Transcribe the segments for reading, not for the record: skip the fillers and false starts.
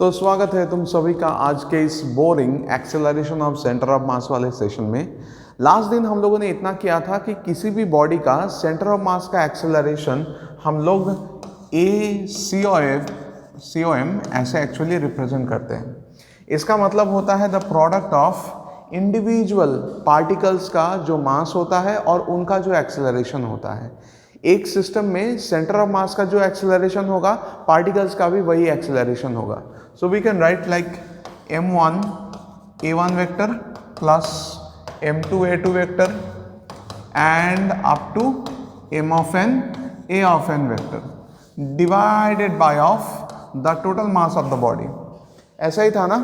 तो स्वागत है तुम सभी का आज के इस boring acceleration of centre of मास वाले सेशन में। लास्ट दिन हम लोगों ने इतना किया था कि किसी भी बॉडी का सेंटर ऑफ मास का एक्सेलरेशन हम लोग COM ऐसे एक्चुअली रिप्रेजेंट करते हैं। इसका मतलब होता है the product of individual particles का जो मास होता है और उनका जो एक्सेलरेशन होता है। एक सिस्टम में सेंटर ऑफ मास का जो एक्सेलरेशन होगा, पार्टिकल्स का भी वही एक्सेलरेशन होगा। So we can write like m1 a1 vector plus m2 a2 vector and up to m of n a of n vector divided by of the total mass of the body. ऐसा ही था ना।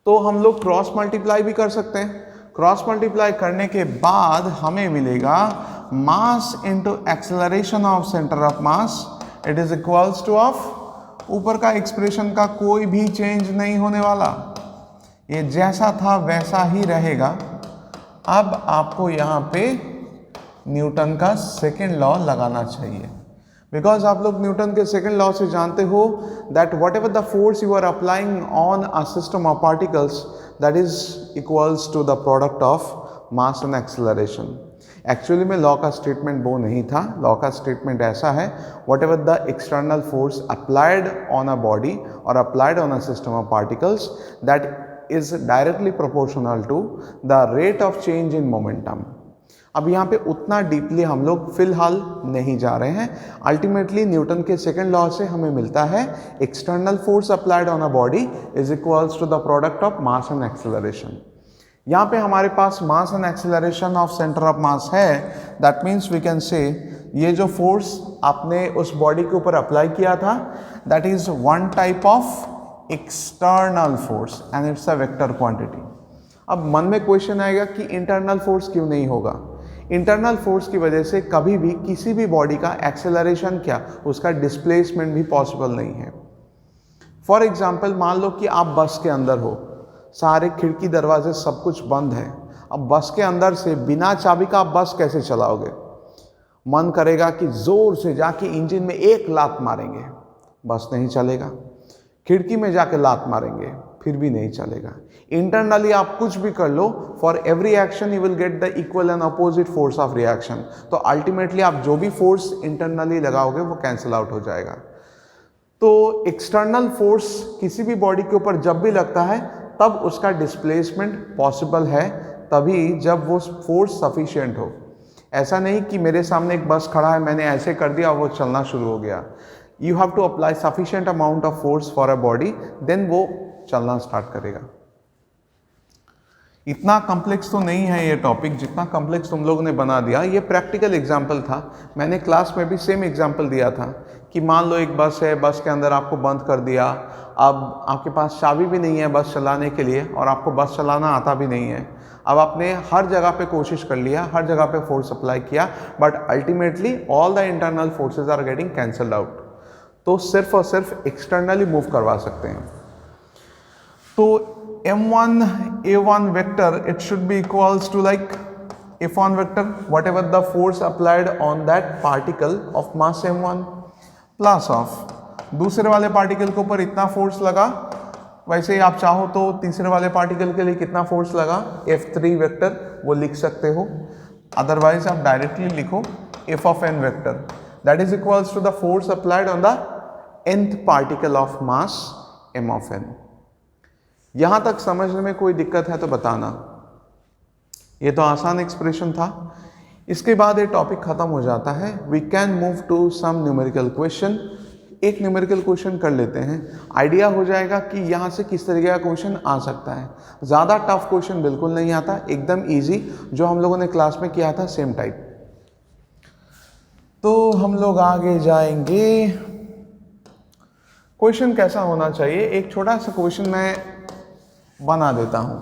तो हम लोग cross multiply भी कर सकते हैं। क्रॉस मल्टीप्लाई करने के बाद हमें मिलेगा mass into acceleration of centre of mass, it is equals to of, ऊपर का एक्सप्रेशन का कोई भी चेंज नहीं होने वाला, ये जैसा था वैसा ही रहेगा। अब आपको यहाँ पे न्यूटन का सेकेंड लॉ लगाना चाहिए, बिकॉज आप लोग न्यूटन के सेकेंड लॉ से जानते हो that whatever the force you are applying on a system of particles that is equals to the product of mass and acceleration. Actually में लॉ का स्टेटमेंट वो नहीं था। लॉ का स्टेटमेंट ऐसा है, whatever the external force applied on a body और applied on a system of particles that is directly proportional to the rate of change in momentum. अब यहाँ पे उतना डीपली हम लोग फिलहाल नहीं जा रहे हैं। अल्टीमेटली न्यूटन के सेकेंड लॉ से हमें मिलता है external force applied on a body is equals to the product of mass and acceleration. यहाँ पे हमारे पास mass and acceleration of centre of mass है, दैट मीन्स वी कैन से ये जो फोर्स आपने उस बॉडी के ऊपर अप्लाई किया था that is one type of external force and it's a vector quantity. अब मन में क्वेश्चन आएगा कि इंटरनल फोर्स क्यों नहीं होगा। इंटरनल फोर्स की वजह से कभी भी किसी भी बॉडी का एक्सेलरेशन क्या, उसका डिस्प्लेसमेंट भी पॉसिबल नहीं है। फॉर एग्जाम्पल मान लो कि आप बस के अंदर हो, सारे खिड़की दरवाजे सब कुछ बंद है। अब बस के अंदर से बिना चाबी का आप बस कैसे चलाओगे? मन करेगा कि जोर से जाके इंजन में एक लात मारेंगे, बस नहीं चलेगा। खिड़की में जाके लात मारेंगे, फिर भी नहीं चलेगा। इंटरनली आप कुछ भी कर लो, for every action you will get the equal and opposite force of reaction. तो अल्टीमेटली आप जो भी फोर्स इंटरनली लगाओगे वो कैंसिल आउट हो जाएगा। तो एक्सटर्नल फोर्स किसी भी बॉडी के ऊपर जब भी लगता है तब उसका डिस्प्लेसमेंट पॉसिबल है, तभी जब वो फोर्स सफिशिएंट हो। ऐसा नहीं कि मेरे सामने एक बस खड़ा है, मैंने ऐसे कर दिया और वो चलना शुरू हो गया। You have to apply sufficient amount of force for a body, then वो चलना स्टार्ट करेगा। इतना कॉम्प्लेक्स तो नहीं है ये टॉपिक जितना कॉम्प्लेक्स तुम लोगों ने बना दिया। ये प्रैक्टिकल एग्जाम्पल था। मैंने क्लास में भी सेम एग्जाम्पल दिया था कि मान लो एक बस है, बस के अंदर आपको बंद कर दिया। अब आपके पास चाबी भी नहीं है बस चलाने के लिए और आपको बस चलाना आता भी नहीं है। अब आपने हर जगह पे कोशिश कर लिया, हर जगह पे फोर्स अप्लाई किया, but ultimately all the internal forces are getting cancelled out. तो सिर्फ और सिर्फ एक्सटर्नली मूव करवा सकते हैं। तो m1 a1 vector, it should be equals to like f1 vector, whatever the force applied on that particle of mass m1 plus of दूसरे वाले पार्टिकल के ऊपर इतना फोर्स लगा। वैसे ही आप चाहो तो तीसरे वाले पार्टिकल के लिए कितना फोर्स लगा, f3 वेक्टर वो लिख सकते हो। अदरवाइज आप डायरेक्टली लिखो f of n vector that is equals to the force applied on the nth particle of mass m of n। यहां तक समझने में कोई दिक्कत है तो बताना। ये तो आसान एक्सप्रेशन था। इसके बाद ये टॉपिक खत्म हो जाता है। We can move to some numerical question. एक न्यूमेरिकल क्वेश्चन कर लेते हैं, आइडिया हो जाएगा कि यहाँ से किस तरीके का क्वेश्चन आ सकता है। ज़्यादा टफ क्वेश्चन बिल्कुल नहीं आता, एकदम इजी, जो हम लोगों ने क्लास में किया था सेम टाइप। तो हम लोग आगे जाएंगे। क्वेश्चन कैसा होना चाहिए, एक छोटा सा क्वेश्चन मैं बना देता हूं।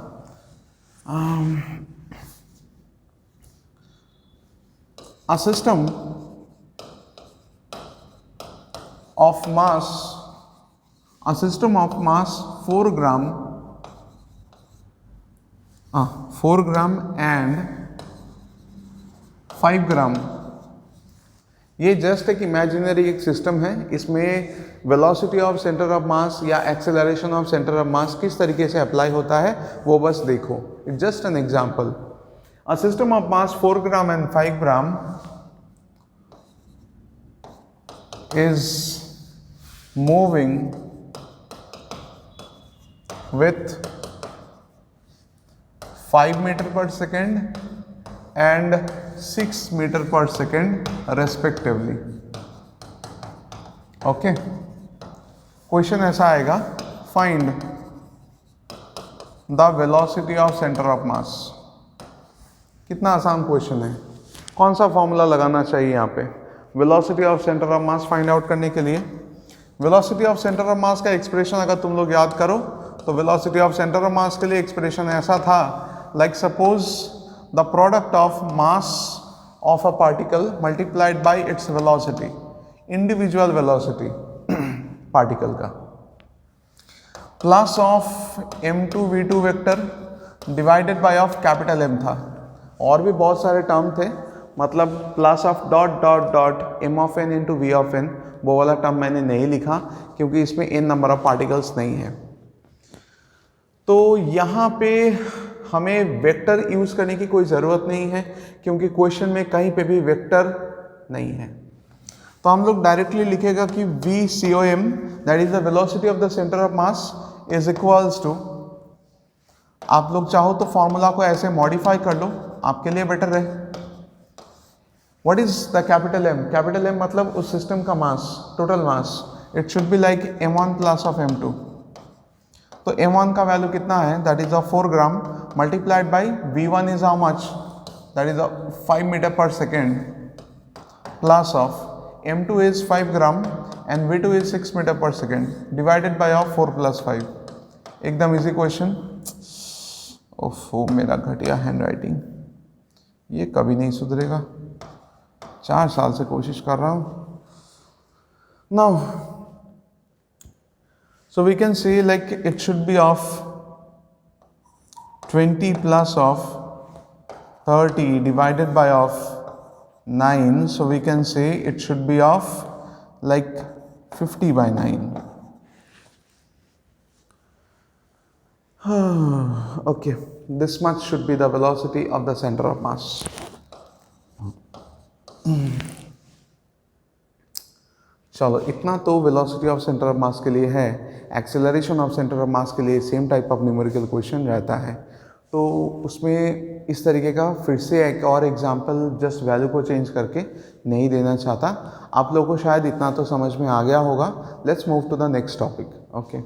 A system of mass 4 gram and 5 gram ये जस्ट एक इमेजिनरी एक सिस्टम है, इसमें velocity of centre of mass या acceleration of centre of mass किस तरीके से अप्लाई होता है वो बस देखो. It's just an example. A system of mass 4 gram and 5 gram is moving with 5 meter per second and 6 meter per second respectively. Okay, question ऐसा आएगा, find the velocity of centre of मास. कितना आसान question है. कौन सा formula लगाना चाहिए यहाँ पे velocity of centre of mass find out करने के लिए? Velocity of centre of mass का एक्सप्रेशन अगर तुम लोग याद करो तो velocity of centre of mass के लिए एक्सप्रेशन ऐसा था, like suppose the product of mass of a particle multiplied by its velocity, individual velocity particle का, plus of m2 v2 vector divided by of capital M था. और भी बहुत सारे टर्म थे, मतलब plus of dot dot dot m of n into v of n, वो वाला टर्म मैंने नहीं लिखा क्योंकि इसमें n नंबर ऑफ पार्टिकल्स नहीं है. तो यहाँ पे हमें वेक्टर यूज करने की कोई ज़रूरत नहीं है क्योंकि क्वेश्चन में कहीं पे भी वेक्टर नहीं है. तो हम लोग डायरेक्टली लिखेगा कि VCOM that is the velocity of the centre of mass is equals to, आप लोग चाहो तो फॉर्मूला को ऐसे मॉडिफाई कर लो, आपके लिए बेटर रहे. What is the capital M? Capital M मतलब उस सिस्टम का mass, total mass. It should be like m1 plus of m2. तो m1 का वैल्यू कितना है, that is of 4 gram multiplied by v1 is how much, that is 5 metre per second, plus of m2 is 5 gram and v2 is 6 metre per second divided by of 4 plus 5. एकदम easy question. ओफो, मेरा घटिया hand writing, ये कभी नहीं सुधरेगा. 4 साल से कोशिश कर रहा हूँ. Now so we can say like it should be of 20 plus of 30 divided by of 9. So we can say it should be of like 50 by 9. Okay, this much should be the velocity of the center of mass. चलो, इतना तो velocity of centre of mass के लिए है. Acceleration of centre of mass के लिए same type of numerical question रहता है. तो उसमें इस तरीके का फिर से एक और एग्जांपल जस्ट वैल्यू को चेंज करके नहीं देना चाहता. आप लोगों को शायद इतना तो समझ में आ गया होगा. Let's move to the next topic. Okay,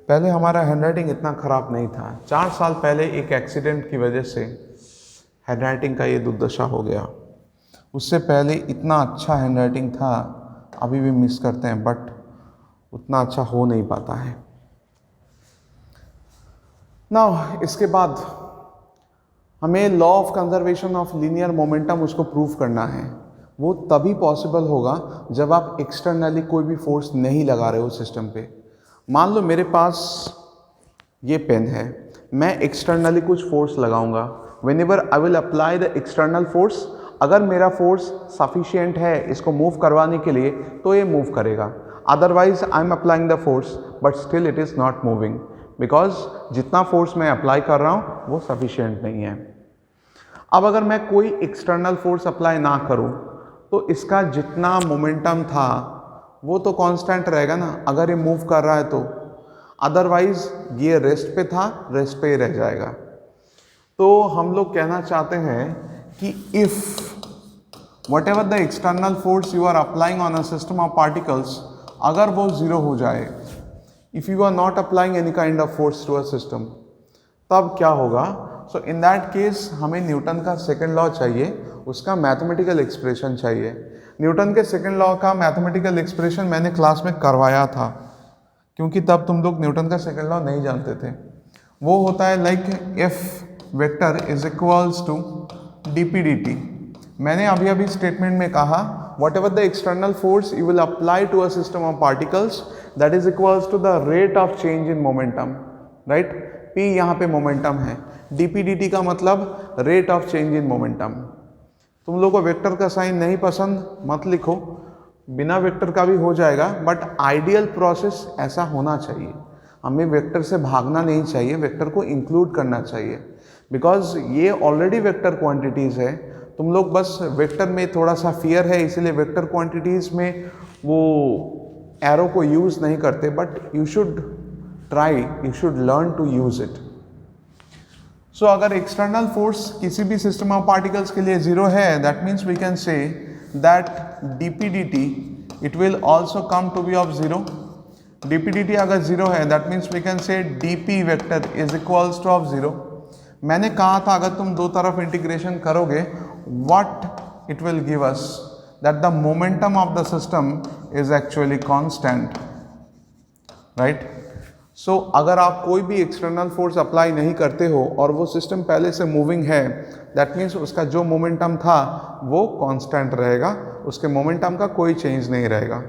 पहले हमारा हैंडराइटिंग इतना ख़राब नहीं था. 4 साल पहले एक एक्सीडेंट की वजह से हैंडराइटिंग का ये दुर्दशा हो गया. उससे पहले इतना अच्छा हैंडराइटिंग था, अभी भी मिस करते हैं, बट उतना अच्छा हो नहीं पाता है. नाउ इसके बाद हमें law of conservation of linear momentum उसको प्रूव करना है. वो तभी पॉसिबल होगा जब आप एक्सटर्नली कोई भी फोर्स नहीं लगा रहे हो सिस्टम पे. मान लो मेरे पास ये पेन है, मैं एक्सटर्नली कुछ फोर्स लगाऊंगा. Whenever I will apply the external force, अगर मेरा फोर्स सफिशिएंट है इसको मूव करवाने के लिए तो ये मूव करेगा. Otherwise I am applying the force but still it is not moving, because जितना फोर्स मैं अप्लाई कर रहा हूँ वो सफिशिएंट नहीं है. अब अगर मैं कोई एक्सटर्नल फोर्स अप्लाई ना करूँ तो इसका जितना मोमेंटम था वो तो कांस्टेंट रहेगा ना, अगर ये मूव कर रहा है तो. अदरवाइज ये रेस्ट पे था, रेस्ट पे ही रह जाएगा. तो हम लोग कहना चाहते हैं कि if whatever the external force you are applying on a system of particles, अगर वो ज़ीरो हो जाए, if you are not applying any kind of force to a system, तब क्या होगा? सो इन दैट केस हमें Newton का second law चाहिए, उसका मैथमेटिकल एक्सप्रेशन चाहिए. न्यूटन के सेकेंड लॉ का मैथमेटिकल एक्सप्रेशन मैंने क्लास में करवाया था, क्योंकि तब तुम लोग न्यूटन का सेकेंड लॉ नहीं जानते थे. वो होता है like F vector is equals to dp dt. मैंने अभी अभी स्टेटमेंट में कहा whatever the external force you will apply to a system of particles that is equals to the rate of change in momentum, right. p यहाँ पे momentum है. dp/dt का मतलब rate of change in momentum. तुम लोग को vector का sign नहीं पसंद मत लिखो, बिना वेक्टर का भी हो जाएगा, बट आइडियल प्रोसेस ऐसा होना चाहिए। हमें वेक्टर से भागना नहीं चाहिए, वेक्टर को इंक्लूड करना चाहिए, बिकॉज ये ऑलरेडी वेक्टर क्वांटिटीज़ है। तुम लोग बस वेक्टर में थोड़ा सा फियर है, इसीलिए वेक्टर क्वांटिटीज़ में वो एरो को यूज़ नहीं करते, but you should try, you should learn to use it. So अगर एक्सटर्नल फोर्स किसी भी सिस्टम ऑफ पार्टिकल्स के लिए जीरो है, that means we can say that dp/dt it will also come to be of zero. dp/dt अगर zero है, that means we can say dp vector is equals to of zero. मैंने कहा था अगर तुम दो तरफ इंटीग्रेशन करोगे, what it will give us, that the momentum of the system is actually constant, right. So अगर आप कोई भी एक्सटर्नल फोर्स अप्लाई नहीं करते हो और वो सिस्टम पहले से मूविंग है, दैट मीन्स उसका जो मोमेंटम था वो कांस्टेंट रहेगा, उसके मोमेंटम का कोई चेंज नहीं रहेगा।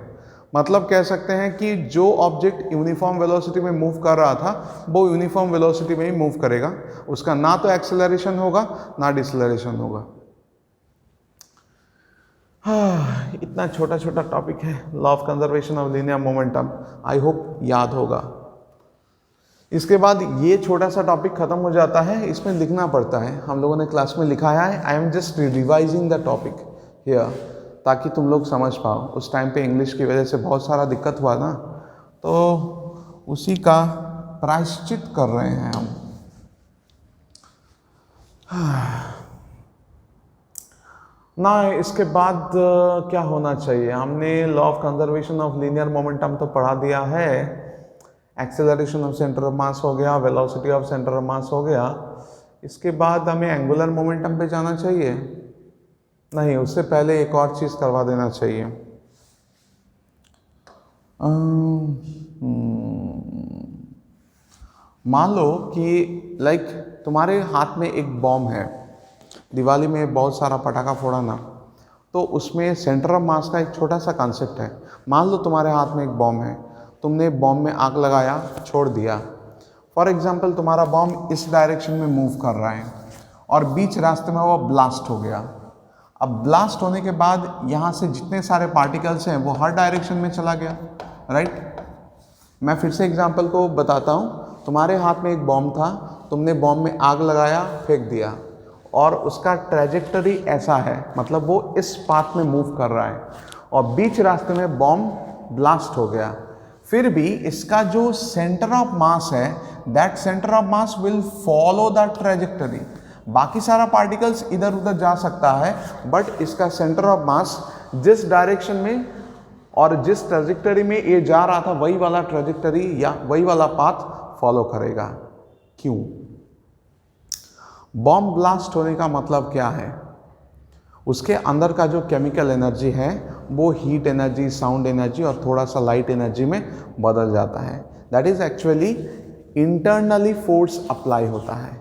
मतलब कह सकते हैं कि जो ऑब्जेक्ट यूनिफॉर्म वेलोसिटी में मूव कर रहा था वो यूनिफॉर्म वेलोसिटी में ही मूव करेगा, उसका ना तो एक्सेलरेशन होगा ना डिसलरेशन होगा। इतना छोटा छोटा टॉपिक है, law of conservation of linear momentum, I hope याद होगा। इसके बाद ये छोटा सा टॉपिक खत्म हो जाता है, इसमें लिखना पड़ता है, हम लोगों ने क्लास में लिखाया है। I am just revising the topic here, ताकि तुम लोग समझ पाओ। उस टाइम पे इंग्लिश की वजह से बहुत सारा दिक्कत हुआ ना, तो उसी का प्रायश्चित कर रहे हैं हम। ना इसके बाद क्या होना चाहिए, हमने law of conservation of linear momentum तो पढ़ा दिया है, एक्सेलरेशन ऑफ सेंटर ऑफ मास हो गया, वेलोसिटी ऑफ सेंटर ऑफ मास हो गया। इसके बाद हमें एंगुलर मोमेंटम पे जाना चाहिए? नहीं, उससे पहले एक और चीज़ करवा देना चाहिए। मान लो कि लाइक तुम्हारे हाथ में एक बॉम्ब है, दिवाली में बहुत सारा पटाखा फोड़ा ना, तो उसमें सेंटर ऑफ मास का एक छोटा सा कॉन्सेप्ट है। मान लो तुम्हारे हाथ में एक बॉम्ब है, तुमने बॉम्ब में आग लगाया, छोड़ दिया। फॉर एग्जाम्पल तुम्हारा बॉम्ब इस डायरेक्शन में मूव कर रहा है और बीच रास्ते में वो ब्लास्ट हो गया। अब ब्लास्ट होने के बाद यहाँ से जितने सारे पार्टिकल्स हैं वो हर डायरेक्शन में चला गया, राइट। मैं फिर से एग्जाम्पल को बताता हूँ। तुम्हारे हाथ में एक बॉम्ब था, तुमने बॉम्ब में आग लगाया, फेंक दिया, और उसका ट्रैजेक्टरी ऐसा है, मतलब वो इस पाथ में मूव कर रहा है और बीच रास्ते में बॉम्ब ब्लास्ट हो गया। फिर भी इसका जो सेंटर ऑफ मास है, that centre of mass will follow that trajectory. बाकी सारा पार्टिकल्स इधर उधर जा सकता है, बट इसका सेंटर ऑफ मास जिस डायरेक्शन में और जिस ट्रैजेक्टरी में ये जा रहा था वही वाला ट्रैजेक्टरी या वही वाला पाथ फॉलो करेगा। क्यों? बॉम्ब ब्लास्ट होने का मतलब क्या है? उसके अंदर का जो केमिकल एनर्जी है वो हीट एनर्जी, साउंड एनर्जी और थोड़ा सा लाइट एनर्जी में बदल जाता है। That is actually internally force apply होता है।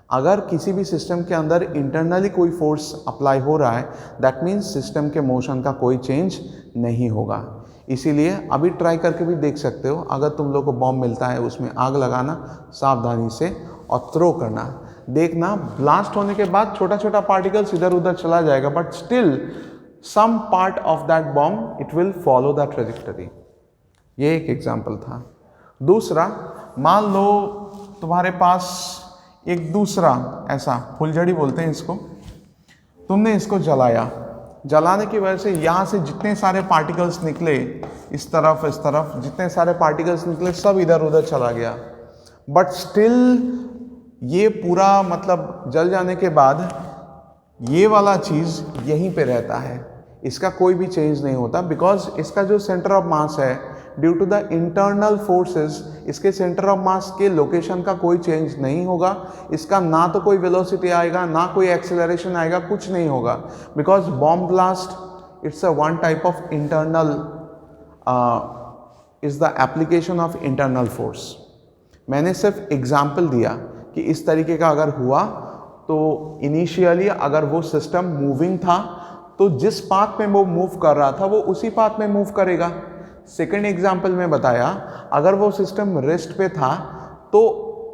अगर किसी भी सिस्टम के अंदर इंटरनली कोई फोर्स अप्लाई हो रहा है, दैट मीन्स सिस्टम के मोशन का कोई चेंज नहीं होगा। इसीलिए अभी ट्राई करके भी देख सकते हो, अगर तुम लोग को बॉम्ब मिलता है उसमें आग लगाना सावधानी से और थ्रो करना, देखना ब्लास्ट होने के बाद छोटा छोटा पार्टिकल्स इधर उधर चला जाएगा, but still some part of that bomb it will follow that trajectory. ये एक एग्जांपल था। दूसरा, मान लो तुम्हारे पास एक दूसरा ऐसा फुलझड़ी बोलते हैं इसको, तुमने इसको जलाया, जलाने की वजह से यहाँ से जितने सारे पार्टिकल्स निकले, इस तरफ जितने सारे पार्टिकल्स निकले सब इधर उधर चला गया, बट स्टिल ये पूरा मतलब जल जाने के बाद ये वाला चीज़ यहीं पे रहता है, इसका कोई भी चेंज नहीं होता, बिकॉज इसका जो सेंटर ऑफ मास है due to the internal forces, इसके सेंटर ऑफ मास के लोकेशन का कोई चेंज नहीं होगा। इसका ना तो कोई वेलोसिटी आएगा, ना कोई एक्सेलरेशन आएगा, कुछ नहीं होगा, because bomb blast it's a one type of internal is the application of internal force. मैंने सिर्फ एग्जाम्पल दिया कि इस तरीके का अगर हुआ तो इनिशियली अगर वो सिस्टम मूविंग था तो जिस पाथ में वो मूव कर रहा था वो उसी पाथ में मूव करेगा। सेकंड एग्जाम्पल में बताया, अगर वो सिस्टम रेस्ट पे था तो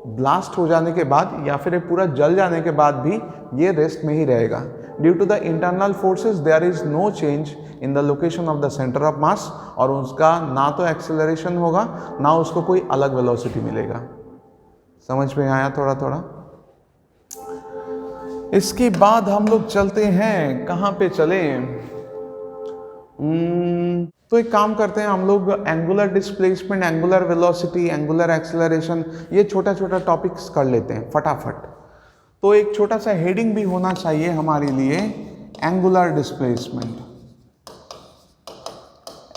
ब्लास्ट हो जाने के बाद या फिर ये पूरा जल जाने के बाद भी ये रेस्ट में ही रहेगा। Due to the internal forces there is no change in the location of the centre of mass, और उसका ना तो एक्सेलरेशन होगा ना उसको कोई अलग वेलोसिटी मिलेगा। समझ में आया थोड़ा थोड़ा? इसके बाद हम लोग चलते हैं, कहाँ पे चले? तो एक काम करते हैं हम लोग, angular displacement, angular velocity, angular acceleration, ये छोटा छोटा टॉपिक्स कर लेते हैं फटाफट। तो एक छोटा सा हेडिंग भी होना चाहिए हमारे लिए, एंगुलर डिस्प्लेसमेंट।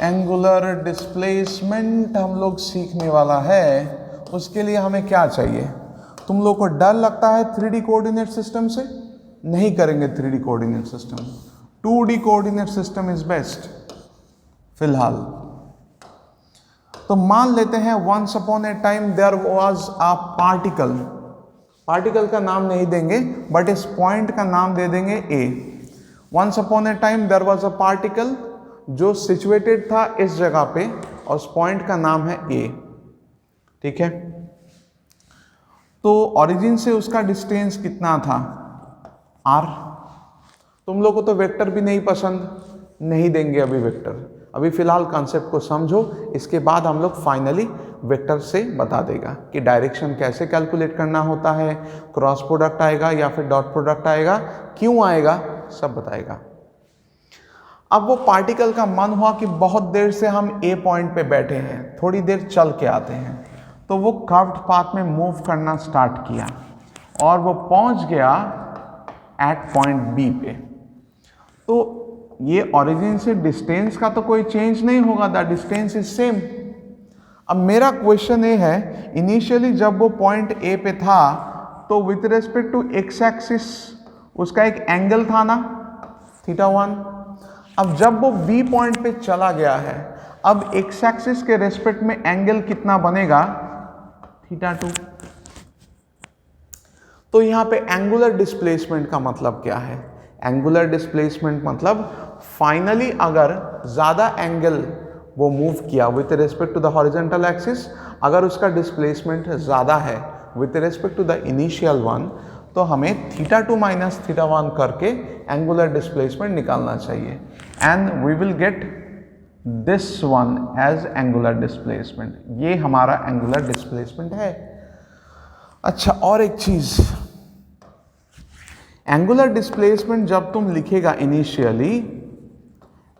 एंगुलर डिस्प्लेसमेंट हम लोग सीखने वाला है, उसके लिए हमें क्या चाहिए? तुम लोग को डर लगता है 3D कोऑर्डिनेट सिस्टम से? नहीं करेंगे 3D coordinate system, 2D coordinate system is best फिलहाल। तो मान लेते हैं once upon a time there was a particle. Particle का नाम नहीं देंगे बट इस पॉइंट का नाम दे देंगे A. Once upon a time there was a particle जो सिचुएटेड था इस जगह पे, और उस पॉइंट का नाम है ए। ठीक है, तो ओरिजिन से उसका डिस्टेंस कितना था? आर। तुम लोग को तो वेक्टर भी नहीं पसंद, नहीं देंगे अभी वेक्टर। अभी फिलहाल कॉन्सेप्ट को समझो, इसके बाद हम लोग फाइनली वेक्टर से बता देगा कि डायरेक्शन कैसे कैलकुलेट करना होता है, क्रॉस प्रोडक्ट आएगा या फिर डॉट प्रोडक्ट आएगा, क्यों आएगा, सब बताएगा। अब वो पार्टिकल का मन हुआ कि बहुत देर से हम ए पॉइंट पे बैठे हैं, थोड़ी देर चल के आते हैं, तो वो कर्व्ड पाथ में मूव करना स्टार्ट किया और वो पहुंच गया एट पॉइंट बी पे। तो ये ओरिजिन से डिस्टेंस का तो कोई चेंज नहीं होगा, द डिस्टेंस इज सेम। अब मेरा क्वेश्चन ये है, इनिशियली जब वो पॉइंट ए पे था तो with respect to x axis उसका एक एंगल था ना, θ1। अब जब वो बी पॉइंट पे चला गया है, अब एक्स एक्सिस के रेस्पेक्ट में एंगल कितना बनेगा? θ2। तो यहां पे एंगुलर डिस्प्लेसमेंट का मतलब क्या है? एंगुलर डिस्प्लेसमेंट मतलब फाइनली अगर ज्यादा एंगल वो मूव किया with respect to the horizontal axis, अगर उसका डिस्प्लेसमेंट ज्यादा है with respect to the initial one, तो हमें θ2 माइनस θ1 करके एंगुलर डिस्प्लेसमेंट निकालना चाहिए, and we will get this one as angular displacement. ये हमारा एंगुलर डिस्प्लेसमेंट है। अच्छा, और एक चीज, एंगुलर डिस्प्लेसमेंट जब तुम लिखेगा initially,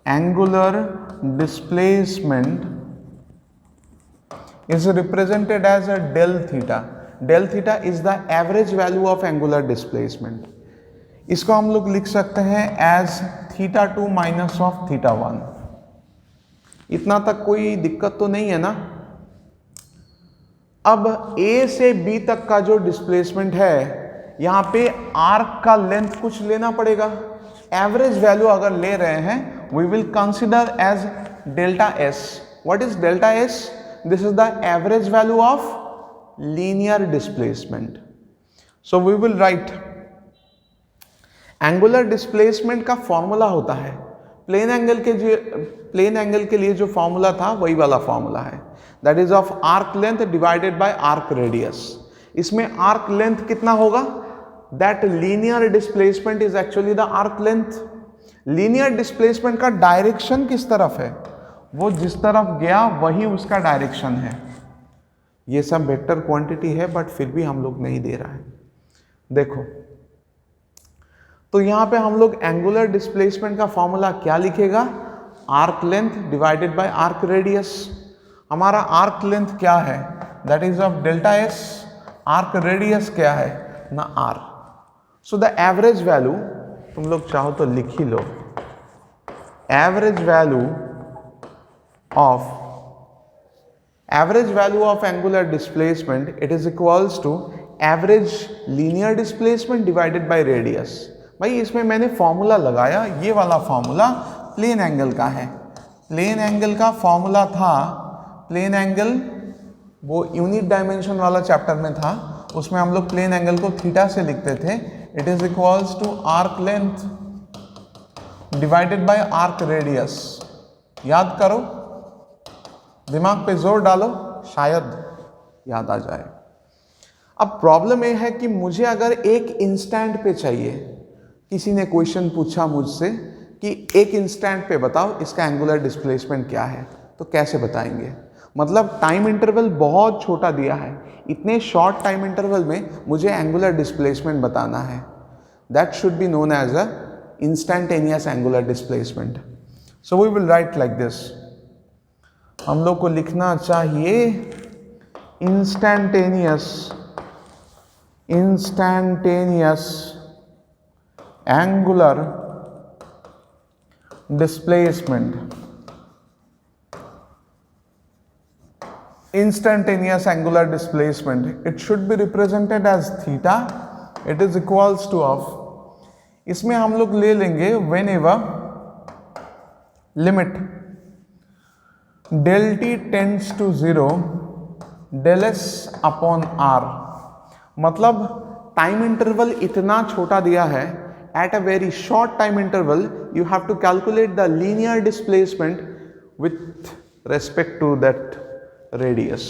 angular displacement is represented as a del theta. Del theta is the average value of angular displacement. इसको हम लोग लिख सकते हैं as θ2 minus of θ1। इतना तक कोई दिक्कत तो नहीं है ना? अब A से B तक का जो डिस्प्लेसमेंट है, यहाँ पे आर्क का लेंथ कुछ लेना पड़ेगा। एवरेज वैल्यू अगर ले रहे हैं, we will consider as delta s. What is delta s? This is the average value of linear displacement. So we will write angular displacement का फॉर्मूला होता है, प्लेन एंगल के लिए जो फॉर्मूला था वही वाला फॉर्मूला है, that is of arc length divided by arc radius. इसमें आर्क लेंथ कितना होगा? That linear displacement is actually the arc length. Linear displacement का डायरेक्शन किस तरफ है? वो जिस तरफ गया वही उसका डायरेक्शन है। ये सब वेक्टर क्वांटिटी है बट फिर भी हम लोग नहीं दे रहा है। देखो, तो यहां पे हम लोग एंगुलर डिस्प्लेसमेंट का फॉर्मूला क्या लिखेगा? Arc length divided by arc radius. हमारा आर्क लेंथ क्या है? That is of delta S. Arc radius क्या है? ना R. So the average value, तुम लोग चाहो तो लिख ही लो, average value of angular displacement, it is equals to average linear displacement divided by radius। भाई इसमें मैंने फॉर्मूला लगाया, ये वाला फॉर्मूला प्लेन एंगल का है। प्लेन एंगल का फॉर्मूला था, प्लेन एंगल वो यूनिट डायमेंशन वाला चैप्टर में था, उसमें हम लोग प्लेन एंगल को थीटा से लिखते थे। It is equals to arc length divided by arc radius. याद करो, दिमाग पे जोर डालो, शायद याद आ जाए। अब प्रॉब्लम ये है कि मुझे अगर एक इंस्टेंट पे चाहिए, किसी ने क्वेश्चन पूछा मुझसे कि एक इंस्टेंट पे बताओ इसका एंगुलर डिस्प्लेसमेंट क्या है, तो कैसे बताएंगे? मतलब टाइम इंटरवल बहुत छोटा दिया है, इतने शॉर्ट टाइम इंटरवल में मुझे एंगुलर डिस्प्लेसमेंट बताना है। That should be known as a instantaneous angular displacement. So we will write like this. हम लोग को लिखना चाहिए instantaneous angular displacement. Instantaneous angular displacement, it should be represented as theta. It is equals to of, इसमें हम लोग ले लेंगे whenever limit del t tends to 0 del s upon r। मतलब टाइम इंटरवल इतना छोटा दिया है, at a very short time interval you have to calculate the linear displacement with respect to that रेडियस।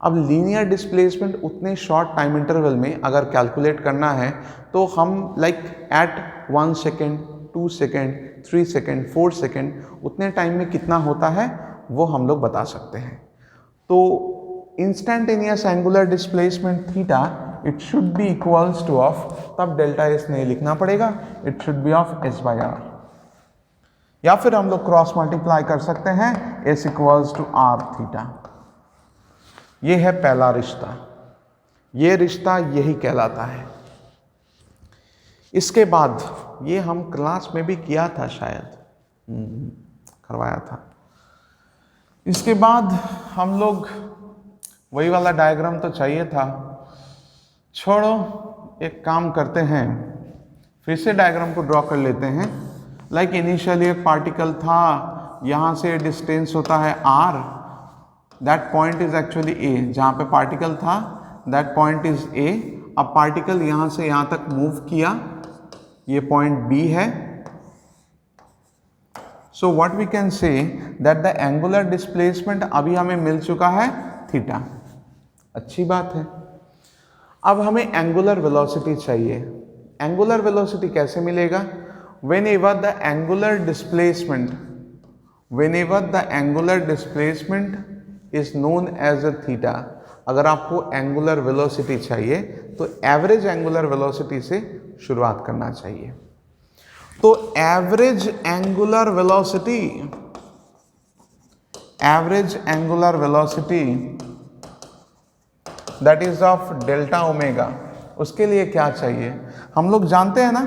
अब लीनियर डिस्प्लेसमेंट उतने short time interval में अगर कैलकुलेट करना है तो हम like at 1 second, 2 second, 3 second, 4 second, उतने टाइम में कितना होता है वो हम लोग बता सकते हैं। तो instantaneous angular displacement theta it should be equals to of, तब डेल्टा एस नहीं लिखना पड़ेगा, it should be of s by r, या फिर हम लोग क्रॉस मल्टीप्लाई कर सकते हैं s equals to r theta. ये है पहला रिश्ता, ये रिश्ता यही कहलाता है। इसके बाद ये हम क्लास में भी किया था शायद, करवाया था। इसके बाद हम लोग वही वाला डायग्राम तो चाहिए था, छोड़ो एक काम करते हैं, फिर से डायग्राम को ड्रॉ कर लेते हैं। लाइक इनिशियली एक पार्टिकल था, यहाँ से डिस्टेंस होता है r, that point is actually a, जहाँ पे पार्टिकल था दैट पॉइंट इज a। अब पार्टिकल यहाँ से यहाँ तक मूव किया, ये पॉइंट b है। So what we can say that the angular displacement अभी हमें मिल चुका है थीटा, अच्छी बात है। अब हमें एंगुलर वेलोसिटी चाहिए। एंगुलर वेलोसिटी कैसे मिलेगा? whenever the angular displacement is known as a theta। अगर आपको एंगुलर वेलोसिटी चाहिए तो एवरेज एंगुलर वेलोसिटी से शुरुआत करना चाहिए। तो average angular velocity that is of delta omega, उसके लिए क्या चाहिए? हम लोग जानते हैं ना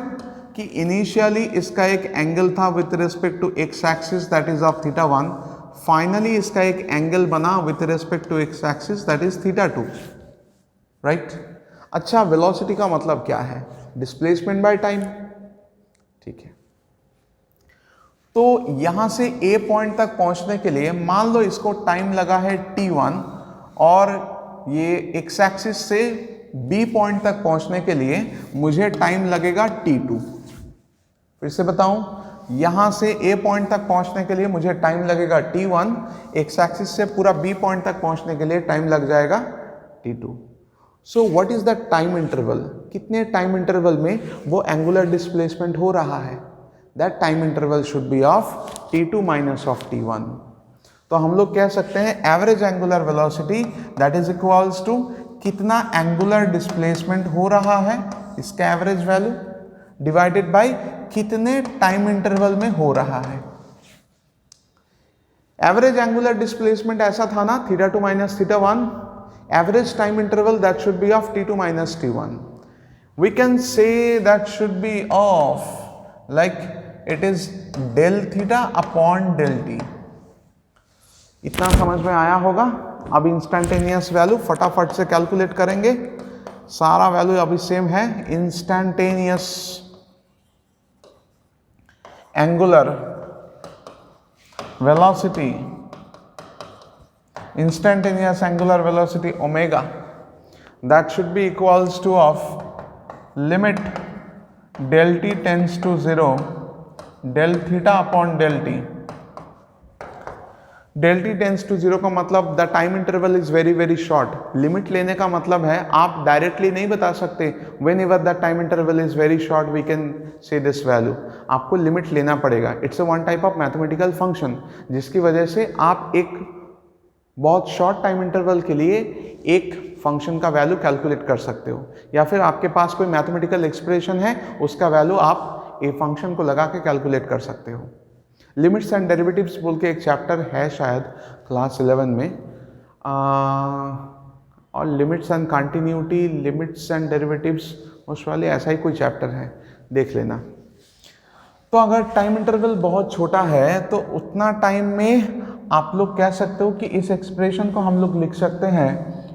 कि इनिशियली इसका एक एंगल था with respect to x axis that is of theta 1, finally इसका एक एंगल बना with respect to x axis that is theta 2, right. अच्छा, वेलोसिटी का मतलब क्या है? डिस्प्लेसमेंट बाय टाइम, ठीक है। तो यहां से ए पॉइंट तक पहुंचने के लिए मान लो इसको टाइम लगा है t1 और ये एक्स एक्सिस से बी पॉइंट तक पहुंचने के लिए मुझे टाइम लगेगा t2। फिर से बताऊं, यहां से ए पॉइंट तक पहुंचने के लिए मुझे टाइम लगेगा t1, एक्स एक्सिस से पूरा बी पॉइंट तक पहुंचने के लिए टाइम लग जाएगा t2। So what is the time interval? कितने टाइम इंटरवल में वो एंगुलर डिस्प्लेसमेंट हो रहा है? That time interval should be of t2 minus of t1। तो हम लोग कह सकते हैं average angular velocity that is equals to कितना एंगुलर डिस्प्लेसमेंट हो रहा है, इसका एवरेज वैल्यू डिवाइडेड बाय कितने टाइम इंटरवल में हो रहा है। एवरेज एंगुलर डिस्प्लेसमेंट ऐसा था ना, theta 2 minus theta 1, average time interval that should be of t2 minus t1। We can say that should be of like it is del theta upon del t. इतना समझ में आया होगा? अब instantaneous value फटाफट से कैलकुलेट करेंगे, सारा वैल्यू अभी सेम है। Instantaneous angular velocity, instantaneous angular velocity omega that should be equals to of limit del t tends to 0 del theta upon del t. Del t tends to zero का मतलब the time interval is very very short. Limit लेने का मतलब है आप directly नहीं बता सकते whenever the time interval is very short we can say this value, आपको लिमिट लेना पड़ेगा। It's a one type of mathematical function जिसकी वजह से आप एक बहुत शॉर्ट टाइम इंटरवल के लिए एक फंक्शन का वैल्यू कैलकुलेट कर सकते हो, या फिर आपके पास कोई मैथमेटिकल एक्सप्रेशन है उसका वैल्यू आप एक फंक्शन को लगा के कैलकुलेट कर सकते हो। लिमिट्स एंड डेरिवेटिव्स बोल के एक चैप्टर है शायद क्लास 11 में, और limits and continuity, limits and derivatives उस वाले ऐसा ही कोई चैप्टर है, देख लेना। तो अगर टाइम इंटरवल बहुत छोटा है तो उतना टाइम में आप लोग कह सकते हो कि इस एक्सप्रेशन को हम लोग लिख सकते हैं,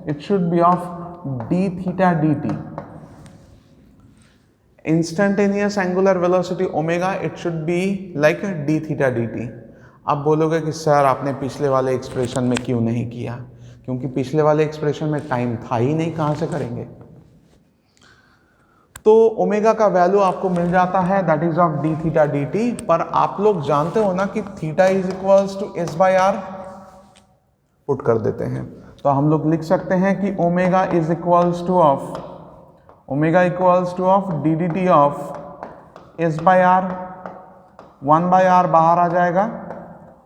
it should be of d theta d T, instantaneous angular velocity omega, it should be like D theta d T. अब बोलोगे कि सर आपने पिछले वाले एक्सप्रेशन में क्यों नहीं किया, क्योंकि पिछले वाले एक्सप्रेशन में टाइम था ही नहीं, कहाँ से करेंगे। तो ओमेगा का वैल्यू आपको मिल जाता है that is of d theta d t, पर आप लोग जानते हो ना कि theta is equals to s by r, put कर देते हैं तो हम लोग लिख सकते हैं कि omega is equals to of d d t of s by r, 1 by r बाहर आ जाएगा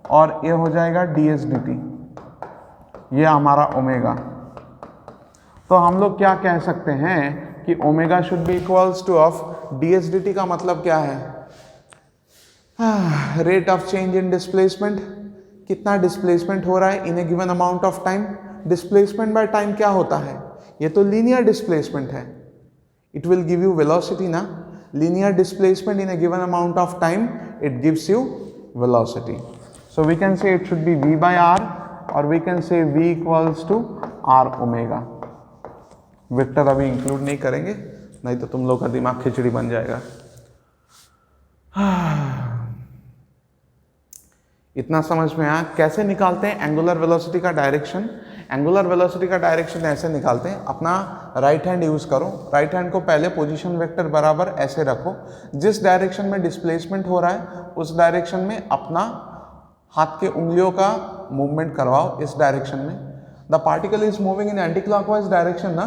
और ये हो जाएगा डी एस डी टी, ये हमारा ओमेगा। तो हम लोग क्या कह सकते हैं कि omega should be equals to of D S D T का मतलब क्या है, rate of change in displacement, कितना डिस्प्लेसमेंट हो रहा है in a given amount of time. Displacement by time क्या होता है, ये तो लीनियर डिस्प्लेसमेंट है, it will give you velocity na, linear displacement in a given amount of time it gives you velocity. So we can say it should be v by r, or we can say v equals to r omega. Vector अभी include नहीं करेंगे नहीं तो तुम लोग का दिमाग खिचड़ी बन जाएगा। इतना समझ में आया कैसे निकालते हैं एंगुलर वेलोसिटी का डायरेक्शन। एंगुलर वेलोसिटी का डायरेक्शन ऐसे निकालते हैं, अपना राइट हैंड यूज़ करो, राइट हैंड को पहले पोजीशन वेक्टर बराबर ऐसे रखो, जिस डायरेक्शन में डिस्प्लेसमेंट हो रहा है उस डायरेक्शन में अपना हाथ के उंगलियों का मूवमेंट करवाओ इस डायरेक्शन में। The particle is moving in anti clockwise direction ना,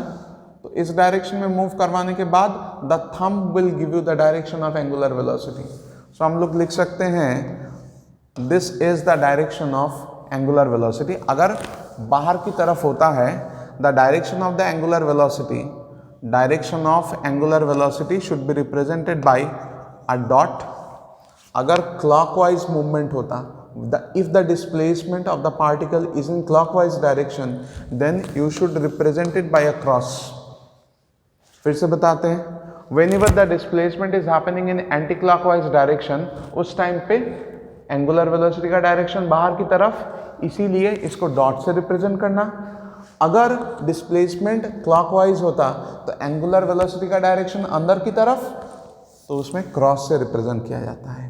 तो इस डायरेक्शन में मूव करवाने के बाद the thumb will give you the direction of angular velocity. So हम लोग लिख सकते हैं this is the direction of angular velocity. अगर बाहर की तरफ होता है the direction of the angular velocity, direction of angular velocity should be represented by a dot. अगर क्लॉकवाइज मूवमेंट होता, if the displacement of the particle is in clockwise direction then you should represent it by a cross। फिर से बताते हैं, whenever the displacement is happening in anti-clockwise direction उस time पे angular velocity का direction बाहर की तरफ, इसीलिए इसको डॉट से रिप्रेजेंट करना। अगर डिस्प्लेसमेंट क्लॉकवाइज होता तो एंगुलर वेलोसिटी का डायरेक्शन अंदर की तरफ, तो उसमें क्रॉस से रिप्रेजेंट किया जाता है।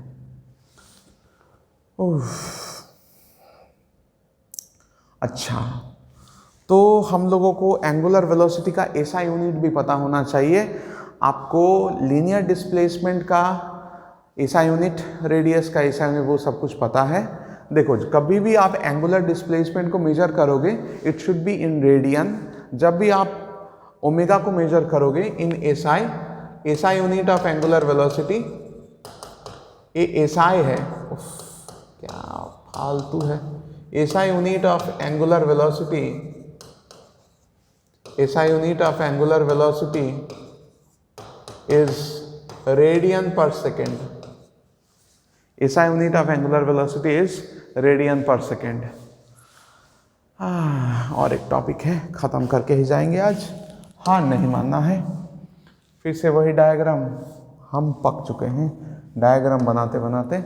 अच्छा, तो हम लोगों को एंगुलर वेलोसिटी का ऐसा यूनिट भी पता होना चाहिए। आपको लीनियर डिस्प्लेसमेंट का ऐसा यूनिट, रेडियस का ऐसा यूनिट, वो सब कुछ पता है। देखो, कभी भी आप एंगुलर डिस्प्लेसमेंट को मेजर करोगे it should be in radian. जब भी आप ओमेगा को मेजर करोगे in SI, SI unit of angular velocity, ये एसआई है, क्या फालतू है। SI unit of angular velocity, SI unit of angular velocity is radian per second. SI unit of angular velocity is radian per second. और एक topic है, खत्म करके ही जाएंगे आज। हाँ, नहीं मानना है, फिर से वही डायग्राम, हम पक चुके हैं डायग्राम बनाते बनाते।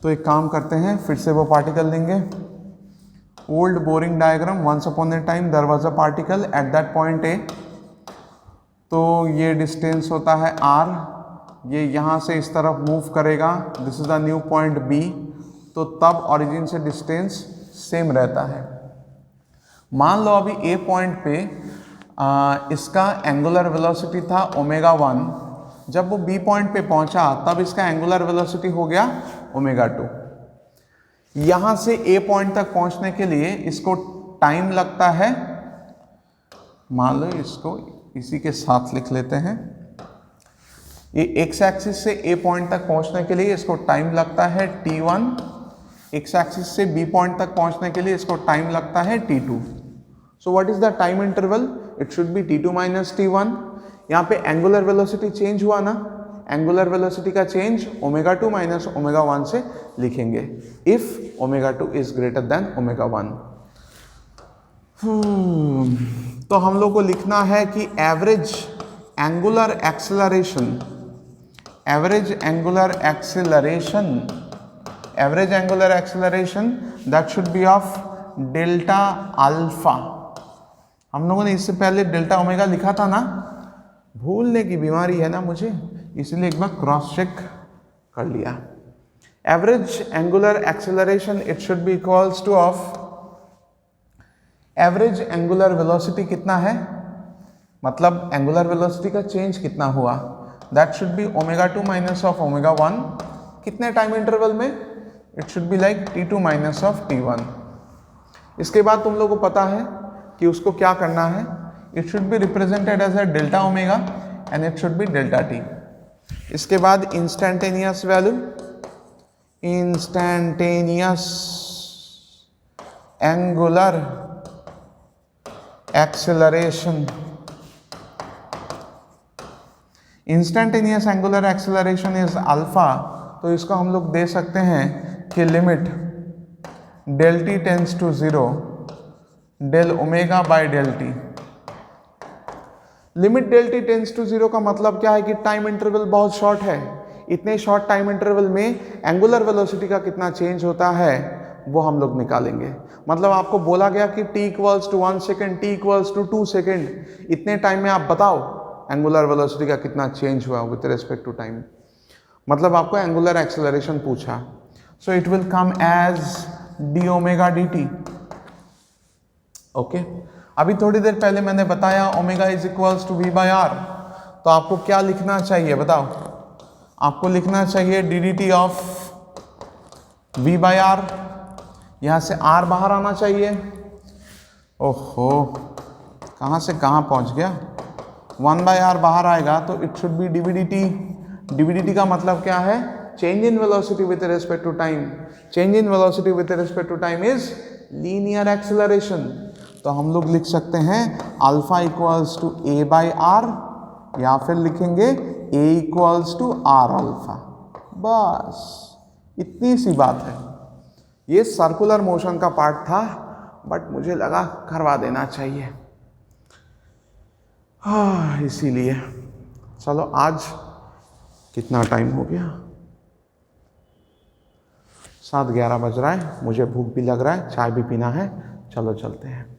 तो एक काम करते हैं, फिर से वो पार्टिकल लेंगे, old boring diagram. Once upon a time there was a particle at that point A. तो ये डिस्टेंस होता है r, ये यहाँ से इस तरफ मूव करेगा, this is the new point b। तो तब ओरिजिन से डिस्टेंस सेम रहता है। मान लो अभी a पॉइंट पे इसका एंगुलर वेलोसिटी था ओमेगा 1, जब वो b पॉइंट पे पहुंचा तब इसका एंगुलर वेलोसिटी हो गया ओमेगा 2। यहां से ए पॉइंट तक पहुंचने के लिए इसको टाइम लगता है, मान लो इसको इसी के साथ लिख लेते हैं, ये एक्स एक्सिस से ए पॉइंट तक पहुंचने के लिए इसको टाइम लगता है t1, एक्स एक्सिस से बी पॉइंट तक पहुंचने के लिए इसको टाइम लगता है t2। So what is the time interval? It should B t2 minus t1। यहाँ पे एंगुलर वेलोसिटी चेंज हुआ ना, एंगुलर वेलोसिटी का चेंज ω2 माइनस ω1 से लिखेंगे इफ ω2 इज ग्रेटर देन ω1। तो हम लोग को लिखना है कि average angular acceleration, average angular acceleration that should be of delta alpha. हम लोगों ने इससे पहले डेल्टा ओमेगा लिखा था ना, भूलने की बीमारी है ना मुझे, इसलिए एक बार क्रॉस चेक कर लिया। Average angular acceleration it should be equals to of average angular velocity कितना है, मतलब एंगुलर वेलोसिटी का चेंज कितना हुआ, that should be ω2 minus of ω1। कितने टाइम इंटरवल में? It should be like t2 minus of t1। इसके बाद तुम लोगों को पता है कि उसको क्या करना है, it should be represented as a delta omega and it should be delta t। इसके बाद instantaneous value, instantaneous angular acceleration, instantaneous angular acceleration is alpha. तो इसको हम लोग दे सकते हैं कि limit del t tends to 0 del omega by del t। Limit del t tends to 0 का मतलब क्या है कि टाइम इंटरवल बहुत शॉर्ट है, इतने शॉर्ट टाइम इंटरवल में एंगुलर वेलोसिटी का कितना चेंज होता है वो हम लोग निकालेंगे। मतलब आपको बोला गया कि t equals to 1 second, t equals to 2 second, इतने टाइम में आप बताओ एंगुलर वेलोसिटी का कितना चेंज हुआ विथ रिस्पेक्ट टू टाइम। मतलब आपको एंगुलर एक्सेलरेशन पूछा, so it will come as d omega dt। Okay, अभी थोड़ी देर पहले मैंने बताया omega is equals to v by r, तो आपको क्या लिखना चाहिए बताओ? आपको लिखना चाहिए dd of v by r, यहां से r बाहर आना चाहिए। ओहो, कहां से कहां पहुंच गया, 1 बाय r बाहर आएगा तो it should be dvdt। dvdt का मतलब क्या है? Change in velocity with respect to time. Change in velocity with respect to time is linear acceleration. तो हम लोग लिख सकते हैं alpha equals to a by r, या फिर लिखेंगे a equals to r alpha. बस इतनी सी बात है। ये सर्कुलर मोशन का पार्ट था, बट मुझे लगा करवा देना चाहिए, हाँ इसीलिए। चलो, आज कितना टाइम हो गया? 7:11 बज रहा है, मुझे भूख भी लग रहा है, चाय भी पीना है, चलो चलते हैं।